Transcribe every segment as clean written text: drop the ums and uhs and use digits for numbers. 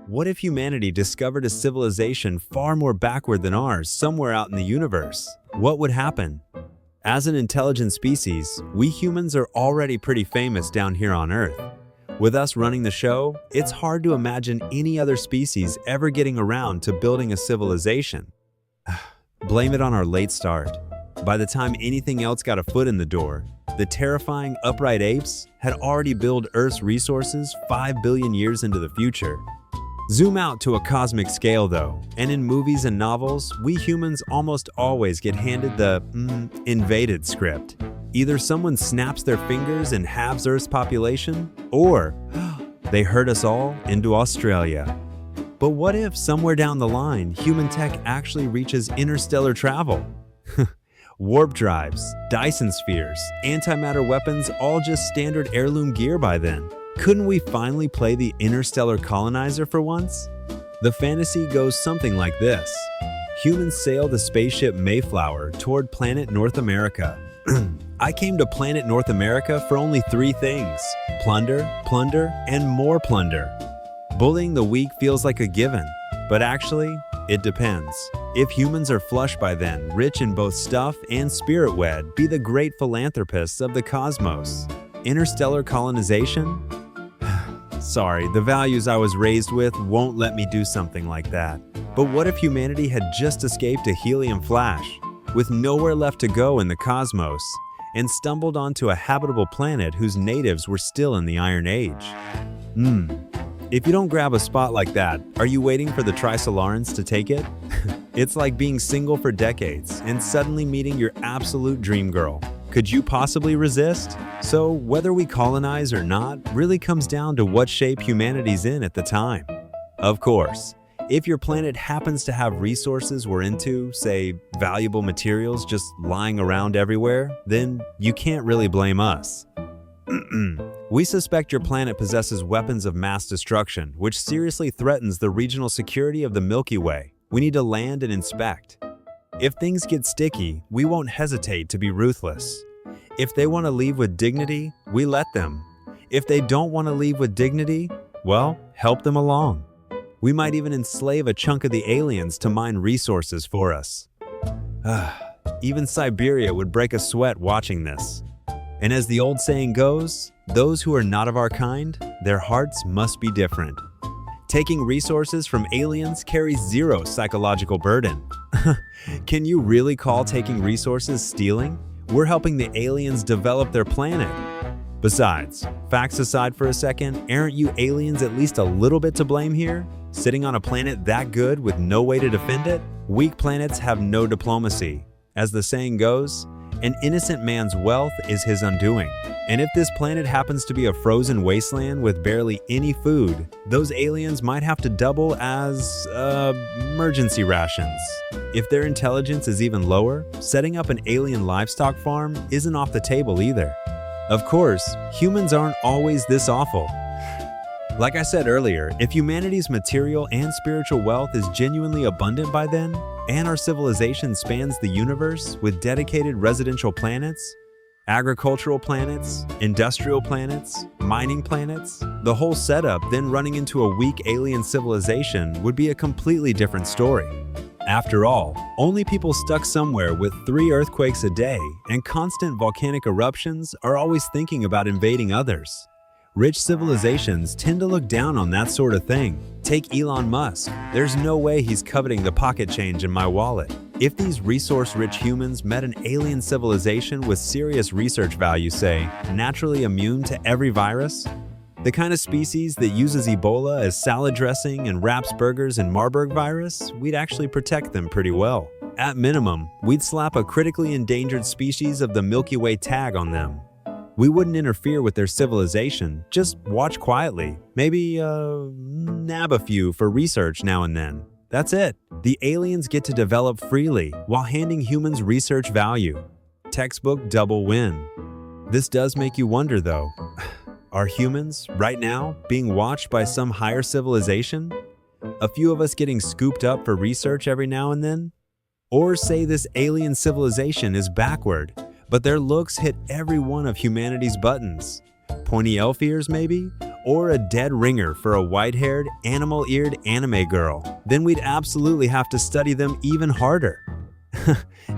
What if humanity discovered a civilization far more backward than ours somewhere out in the universe? What would happen? As an intelligent species, we humans are already pretty famous down here on Earth. With us running the show, it's hard to imagine any other species ever getting around to building a civilization. Blame it on our late start. By the time anything else got a foot in the door, the terrifying upright apes had already built Earth's resources 5 billion years into the future. Zoom out to a cosmic scale though, and in movies and novels, we humans almost always get handed the invaded script. Either someone snaps their fingers and halves Earth's population, or they herd us all into Australia. But what if somewhere down the line, human tech actually reaches interstellar travel? Warp drives, Dyson spheres, antimatter weapons, all just standard heirloom gear by then. Couldn't we finally play the interstellar colonizer for once? The fantasy goes something like this. Humans sail the spaceship Mayflower toward planet North America. I came to planet North America for only 3 things: plunder, plunder, and more plunder. Bullying the weak feels like a given, but actually, it depends. If humans are flush by then, rich in both stuff and spirit-wed, be the great philanthropists of the cosmos. Interstellar colonization? Sorry, the values I was raised with won't let me do something like that. But what if humanity had just escaped a helium flash, with nowhere left to go in the cosmos, and stumbled onto a habitable planet whose natives were still in the Iron Age? If you don't grab a spot like that, are you waiting for the Trisolarans to take it? It's like being single for decades and suddenly meeting your absolute dream girl. Could you possibly resist? So whether we colonize or not really comes down to what shape humanity's in at the time. Of course, if your planet happens to have resources we're into, say valuable materials just lying around everywhere, then you can't really blame us. We suspect your planet possesses weapons of mass destruction, which seriously threatens the regional security of the Milky Way. We need to land and inspect. If things get sticky, we won't hesitate to be ruthless. If they want to leave with dignity, we let them. If they don't want to leave with dignity, well, help them along. We might even enslave a chunk of the aliens to mine resources for us. Even Siberia would break a sweat watching this. And as the old saying goes, those who are not of our kind, their hearts must be different. Taking resources from aliens carries 0 psychological burden. Can you really call taking resources stealing? We're helping the aliens develop their planet. Besides, facts aside for a second, aren't you aliens at least a little bit to blame here? Sitting on a planet that good with no way to defend it? Weak planets have no diplomacy. As the saying goes, an innocent man's wealth is his undoing. And if this planet happens to be a frozen wasteland with barely any food, those aliens might have to double as, emergency rations. If their intelligence is even lower, setting up an alien livestock farm isn't off the table either. Of course, humans aren't always this awful. Like I said earlier, if humanity's material and spiritual wealth is genuinely abundant by then, and our civilization spans the universe with dedicated residential planets, agricultural planets, industrial planets, mining planets, the whole setup then running into a weak alien civilization would be a completely different story. After all, only people stuck somewhere with 3 earthquakes a day and constant volcanic eruptions are always thinking about invading others. Rich civilizations tend to look down on that sort of thing. Take Elon Musk. There's no way he's coveting the pocket change in my wallet. If these resource-rich humans met an alien civilization with serious research value, say, naturally immune to every virus, the kind of species that uses Ebola as salad dressing and wraps burgers in Marburg virus, we'd actually protect them pretty well. At minimum, we'd slap a critically endangered species of the Milky Way tag on them. We wouldn't interfere with their civilization, just watch quietly, maybe nab a few for research now and then. That's it. The aliens get to develop freely while handing humans research value. Textbook double win. This does make you wonder though, are humans, right now, being watched by some higher civilization? A few of us getting scooped up for research every now and then? Or say this alien civilization is backward, but their looks hit every one of humanity's buttons. Pointy elf ears maybe? or a dead ringer for a white-haired, animal-eared anime girl, then we'd absolutely have to study them even harder.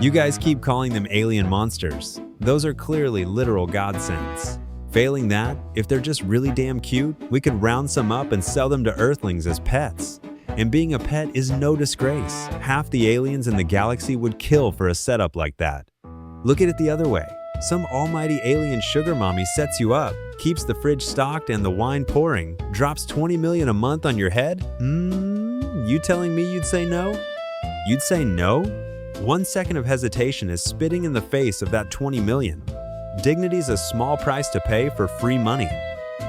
You guys keep calling them alien monsters. Those are clearly literal godsends. Failing that, if they're just really damn cute, we could round some up and sell them to Earthlings as pets. And being a pet is no disgrace. Half the aliens in the galaxy would kill for a setup like that. Look at it the other way. Some almighty alien sugar mommy sets you up, keeps the fridge stocked and the wine pouring, drops 20 million a month on your head? You telling me you'd say no? You'd say no? 1 second of hesitation is spitting in the face of that 20 million. Dignity's a small price to pay for free money.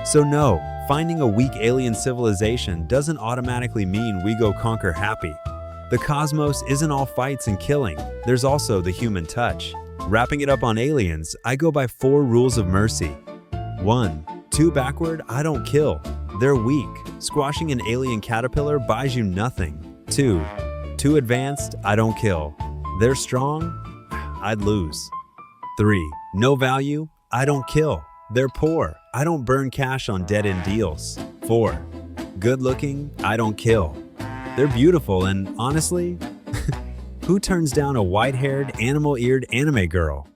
So no, finding a weak alien civilization doesn't automatically mean we go conquer happy. The cosmos isn't all fights and killing, there's also the human touch. Wrapping it up on aliens, I go by 4 rules of mercy. 1. Too backward, I don't kill. They're weak. Squashing an alien caterpillar buys you nothing. 2. Too advanced, I don't kill. They're strong, I'd lose. 3. No value, I don't kill. They're poor, I don't burn cash on dead-end deals. 4. Good looking, I don't kill. They're beautiful and honestly, who turns down a white-haired, animal-eared anime girl?